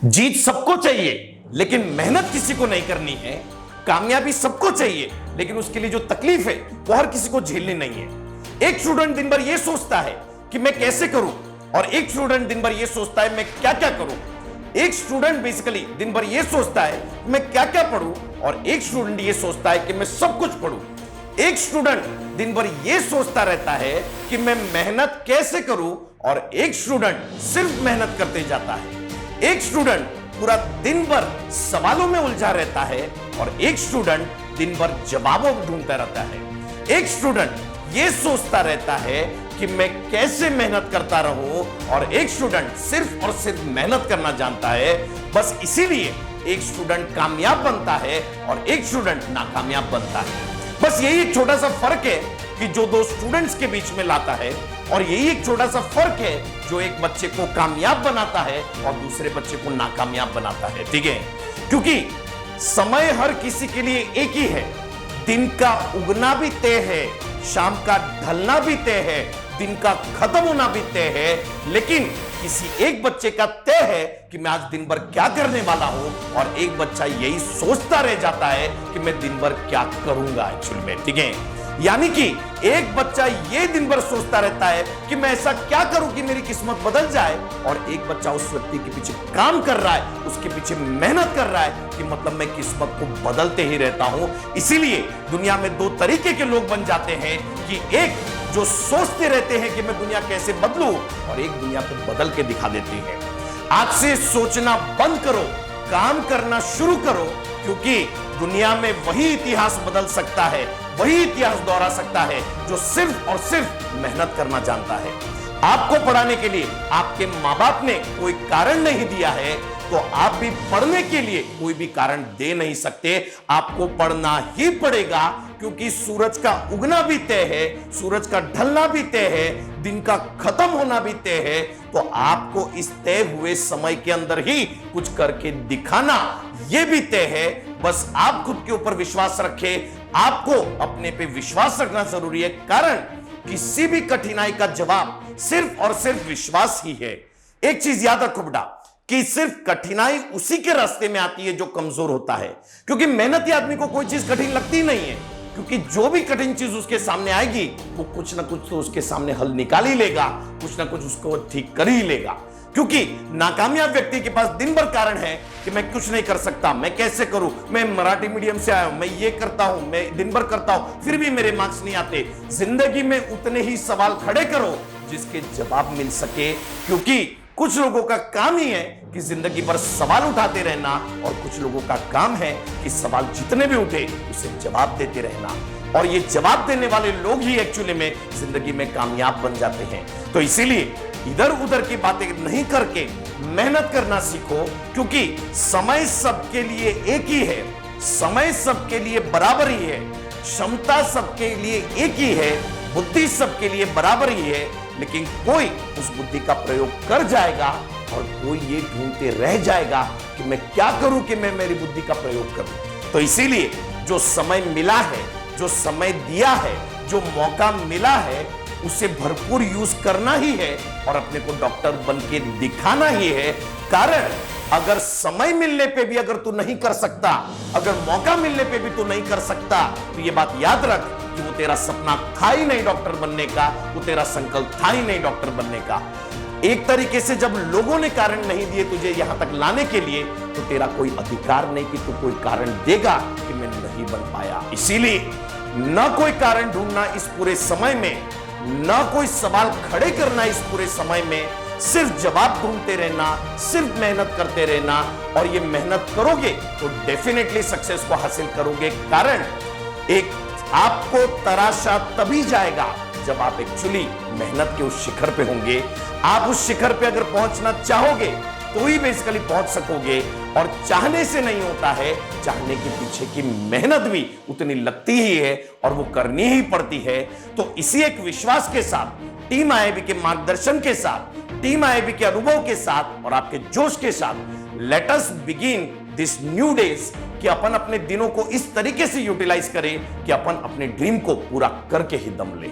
जीत सबको चाहिए लेकिन मेहनत किसी को नहीं करनी है। कामयाबी सबको चाहिए लेकिन उसके लिए जो तकलीफ है वो हर किसी को झेलनी नहीं है। एक स्टूडेंट दिन भर ये सोचता है कि मैं कैसे करूं, और एक स्टूडेंट दिन भर ये सोचता है मैं क्या क्या करूं। एक स्टूडेंट बेसिकली दिन भर ये सोचता है मैं क्या क्या पढ़ूं, और एक स्टूडेंट ये सोचता है कि मैं सब कुछ पढ़ूं। एक स्टूडेंट दिन भर ये सोचता रहता है कि मैं मेहनत कैसे करूं, और एक स्टूडेंट सिर्फ मेहनत करते जाता है। एक स्टूडेंट पूरा दिन भर सवालों में उलझा रहता है और एक स्टूडेंट दिन भर जवाबों ढूंढता रहता है। एक स्टूडेंट ये सोचता रहता है कि मैं कैसे मेहनत करता रहूं, और एक स्टूडेंट सिर्फ और सिर्फ मेहनत करना जानता है। बस इसीलिए एक स्टूडेंट कामयाब बनता है और एक स्टूडेंट नाकामयाब बनता है। बस यही एक छोटा सा फर्क है कि जो दो स्टूडेंट्स के बीच में लाता है, और यही एक छोटा सा फर्क है जो एक बच्चे को कामयाब बनाता है और दूसरे बच्चे को नाकामयाब बनाता है। ठीक है, क्योंकि समय हर किसी के लिए एक ही है। दिन का उगना भी तय है, शाम का ढलना भी तय है, दिन का खत्म होना भी तय है। लेकिन किसी एक बच्चे का तय है कि मैं आज दिन भर क्या करने वाला हूं, और एक बच्चा यही सोचता रह जाता है कि मैं दिन भर क्या करूंगा एक्चुअल में। ठीक है, यानी कि एक बच्चा ये दिन भर सोचता रहता है कि मैं ऐसा क्या करूं कि मेरी किस्मत बदल जाए, और एक बच्चा उस व्यक्ति के पीछे काम कर रहा है, उसके पीछे मेहनत कर रहा है कि मतलब मैं किस्मत को बदलते ही रहता हूं। इसीलिए दुनिया में दो तरीके के लोग बन जाते हैं कि एक जो सोचते रहते हैं कि मैं दुनिया कैसे बदलूं, और एक दुनिया को बदल के दिखा देती है। आज से सोचना बंद करो, काम करना शुरू करो, क्योंकि दुनिया में वही इतिहास बदल सकता है, वही इतिहास दोहरा सकता है जो सिर्फ और सिर्फ मेहनत करना जानता है। आपको पढ़ाने के लिए आपके माँ बाप ने कोई कारण नहीं दिया है, तो आप भी पढ़ने के लिए कोई भी कारण दे नहीं सकते। आपको पढ़ना ही पड़ेगा, क्योंकि सूरज का उगना भी तय है, सूरज का ढलना भी तय है, दिन का खत्म होना भी तय है। तो आपको इस तय हुए समय के अंदर ही कुछ करके दिखाना यह भी तय है। बस आप खुद के ऊपर विश्वास रखें। आपको अपने पे विश्वास रखना जरूरी है, कारण किसी भी कठिनाई का जवाब सिर्फ और सिर्फ विश्वास ही है। एक चीज याद रखो बेटा, कि सिर्फ कठिनाई उसी के रास्ते में आती है जो कमजोर होता है, क्योंकि मेहनती आदमी को कोई चीज कठिन लगती नहीं है, क्योंकि जो भी कठिन चीज उसके सामने आएगी वो कुछ ना कुछ तो उसके सामने हल निकाल ही लेगा, कुछ ना कुछ उसको ठीक कर ही लेगा। क्योंकि नाकामयाब व्यक्ति के पास दिन भर कारण है कि मैं कुछ नहीं कर सकता, मैं कैसे करूं, मैं मराठी मीडियम से आया हूं, मैं ये करता हूं, मैं दिन भर करता हूं, फिर भी मेरे मार्क्स नहीं आते। जिंदगी में उतने ही सवाल खड़े करो जिसके जवाब मिल सके, क्योंकि कुछ लोगों का काम ही है कि जिंदगी भर सवाल उठाते रहना, और कुछ लोगों का काम है कि सवाल जितने भी उठे उसे जवाब देते रहना, और ये जवाब देने वाले लोग ही एक्चुअली में जिंदगी में कामयाब बन जाते हैं। तो इसीलिए इधर उधर की बातें नहीं करके मेहनत करना सीखो, क्योंकि समय सबके लिए एक ही है, समय सबके लिए बराबर ही है, क्षमता सबके लिए एक ही है, बुद्धि सबके लिए बराबर ही है। लेकिन कोई उस बुद्धि का प्रयोग कर जाएगा और कोई ये ढूंढते रह जाएगा कि मैं क्या करूं कि मैं मेरी बुद्धि का प्रयोग करूं। तो इसीलिए जो समय मिला है, जो समय दिया है, जो मौका मिला है, उसे भरपूर यूज करना ही है और अपने को डॉक्टर बन के दिखाना ही है। कारण अगर समय मिलने पे भी अगर तू नहीं कर सकता, अगर मौका मिलने पे भी तू नहीं कर सकता, तो ये बात याद रख कि वो तेरा सपना था ही नहीं डॉक्टर बनने का, वो तेरा संकल्प था ही नहीं डॉक्टर बनने का। एक तरीके से जब लोगों ने कारण नहीं दिए तुझे यहां तक लाने के लिए, तो तेरा कोई अधिकार नहीं कि तू कोई कारण देगा कि मैं नहीं बन पाया। इसीलिए न कोई कारण ढूंढना इस पूरे समय में, न कोई सवाल खड़े करना इस पूरे समय में, सिर्फ जवाब ढूंढते रहना, सिर्फ मेहनत करते रहना। और ये मेहनत करोगे तो डेफिनेटली सक्सेस को हासिल करोगे। कारण एक आपको तराशा तभी जाएगा जब आप एक्चुअली मेहनत के उस शिखर पे होंगे। आप उस शिखर पे अगर पहुंचना चाहोगे तो ही बेसिकली पहुंच सकोगे, और चाहने से नहीं होता है, चाहने के पीछे की मेहनत भी उतनी लगती ही है और वो करनी ही पड़ती है। तो इसी एक विश्वास के साथ, टीम आईआईबी के मार्गदर्शन के साथ, टीम आईआईबी के अनुभव के साथ और आपके जोश के साथ, let us begin this new days, कि अपन अपने दिनों को इस तरीके से यूटिलाइज करें कि अपन अपने ड्रीम को पूरा करके ही दम लें।